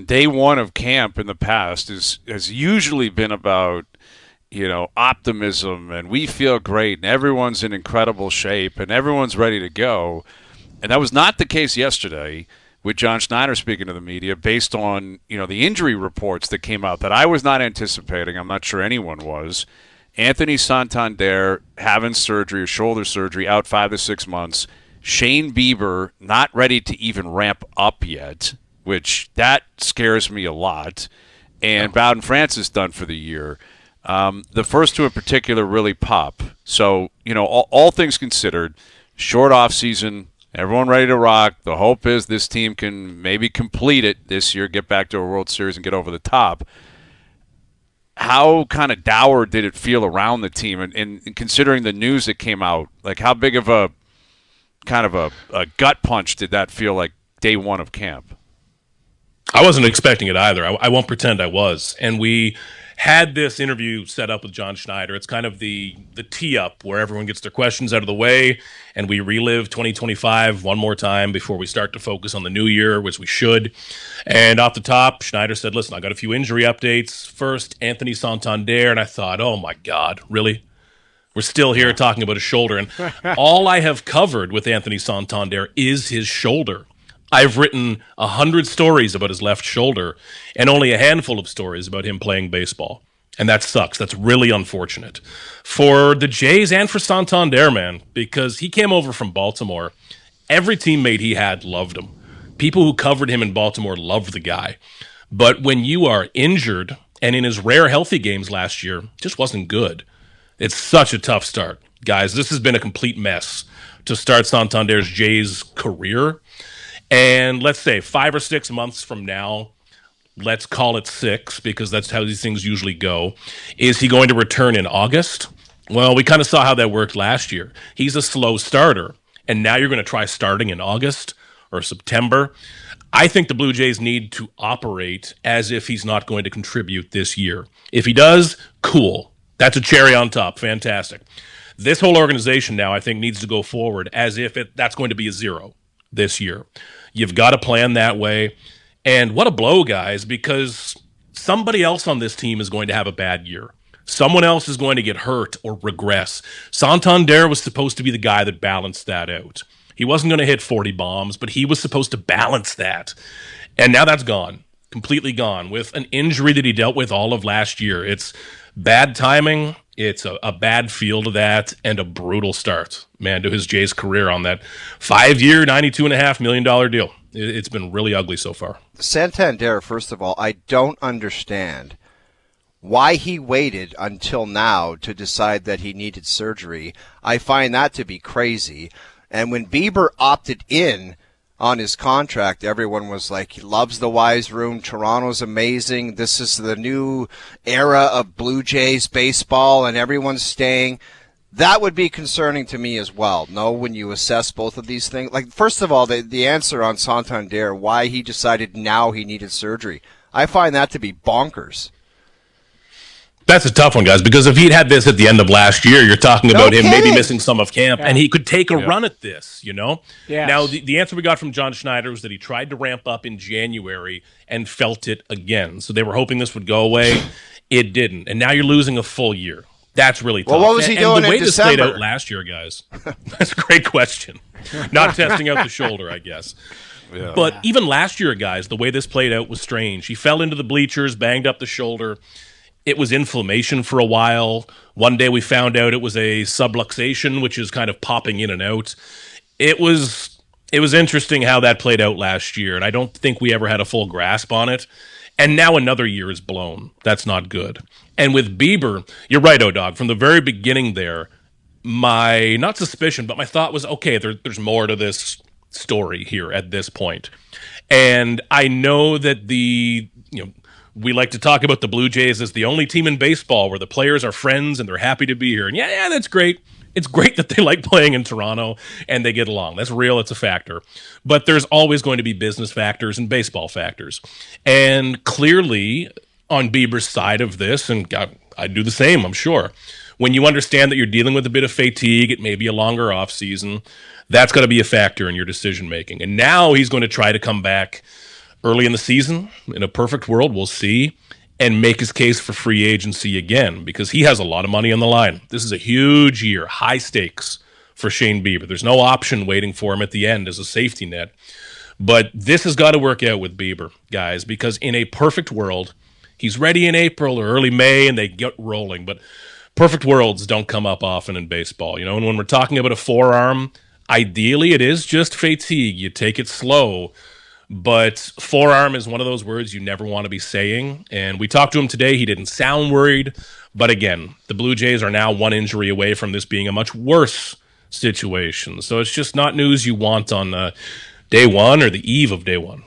listen, day one of camp in the past has usually been about, optimism, and we feel great, and everyone's in incredible shape, and everyone's ready to go. And that was not the case yesterday with John Schneider speaking to the media based on, the injury reports that came out that I was not anticipating. I'm not sure anyone was. Anthony Santander having surgery, a shoulder surgery, out 5 to 6 months. Shane Bieber not ready to even ramp up yet, which that scares me a lot. And Bowden Francis done for the year. The first two in particular really pop. So, all things considered, short off season, everyone ready to rock. The hope is this team can maybe complete it this year, get back to a World Series and get over the top. How kind of dour did it feel around the team? And considering the news that came out, like how big of a kind of a gut punch did that feel like day one of camp? I wasn't expecting it either. I won't pretend I was. And we had this interview set up with John Schneider. It's kind of the tee up where everyone gets their questions out of the way and we relive 2025 one more time before we start to focus on the new year, which we should. And off the top, Schneider said, listen, I got a few injury updates. First, Anthony Santander. And I thought, oh my God, really? We're still here talking about his shoulder. And all I have covered with Anthony Santander is his shoulder. I've written 100 stories about his left shoulder and only a handful of stories about him playing baseball. And that sucks. That's really unfortunate for the Jays and for Santander, man, because he came over from Baltimore. Every teammate he had loved him. People who covered him in Baltimore loved the guy. But when you are injured, and in his rare healthy games last year, just wasn't good. It's such a tough start. Guys, this has been a complete mess to start Santander's Jays career. And let's say 5 or 6 months from now, let's call it 6 because that's how these things usually go. Is he going to return in August? Well, we kind of saw how that worked last year. He's a slow starter, and now you're going to try starting in August or September. I think the Blue Jays need to operate as if he's not going to contribute this year. If he does, cool. That's a cherry on top. Fantastic. This whole organization now, I think, needs to go forward as if that's going to be a 0 this year. You've got to plan that way. And what a blow, guys, because somebody else on this team is going to have a bad year. Someone else is going to get hurt or regress. Santander was supposed to be the guy that balanced that out. He wasn't going to hit 40 bombs, but he was supposed to balance that. And now that's gone, completely gone, with an injury that he dealt with all of last year. It's bad timing. It's a bad feel to that and a brutal start, man, to his Jays career on that 5-year, $92.5 million deal. It's been really ugly so far. Santander, first of all, I don't understand why he waited until now to decide that he needed surgery. I find that to be crazy. And when Bieber opted in on his contract, everyone was like, he loves the Wise Room. Toronto's amazing. This is the new era of Blue Jays baseball, and everyone's staying. That would be concerning to me as well. No, when you assess both of these things. Like, first of all, the answer on Santander, why he decided now he needed surgery, I find that to be bonkers. That's a tough one, guys, because if he'd had this at the end of last year, you're talking about him maybe missing some of camp, and he could take a run at this, Yes. Now, the answer we got from John Schneider was that he tried to ramp up in January and felt it again. So they were hoping this would go away. It didn't. And now you're losing a full year. That's really tough. Well, what was he doing in December? And the way this played out last year, guys, that's a great question. Not testing out the shoulder, I guess. Yeah. But even last year, guys, the way this played out was strange. He fell into the bleachers, banged up the shoulder. It was inflammation for a while. One day we found out it was a subluxation, which is kind of popping in and out. It was interesting how that played out last year, and I don't think we ever had a full grasp on it. And now another year is blown. That's not good. And with Bieber, you're right, O-Dog. From the very beginning there, my, not suspicion, but my thought was, okay, there's more to this story here at this point. And I know that we like to talk about the Blue Jays as the only team in baseball where the players are friends and they're happy to be here. And yeah, that's great. It's great that they like playing in Toronto and they get along. That's real. It's a factor. But there's always going to be business factors and baseball factors. And clearly on Bieber's side of this, and I'd do the same, I'm sure, when you understand that you're dealing with a bit of fatigue, it may be a longer off season, that's got to be a factor in your decision making. And now he's going to try to come back early in the season. In a perfect world, we'll see, and make his case for free agency again, because he has a lot of money on the line. This is a huge year, high stakes for Shane Bieber. There's no option waiting for him at the end as a safety net. But this has got to work out with Bieber, guys, because in a perfect world, he's ready in April or early May and they get rolling. But perfect worlds don't come up often in baseball, and when we're talking about a forearm, ideally it is just fatigue. You take it slow. But forearm is one of those words you never want to be saying. And we talked to him today. He didn't sound worried. But again, the Blue Jays are now one injury away from this being a much worse situation. So it's just not news you want on day one or the eve of day one.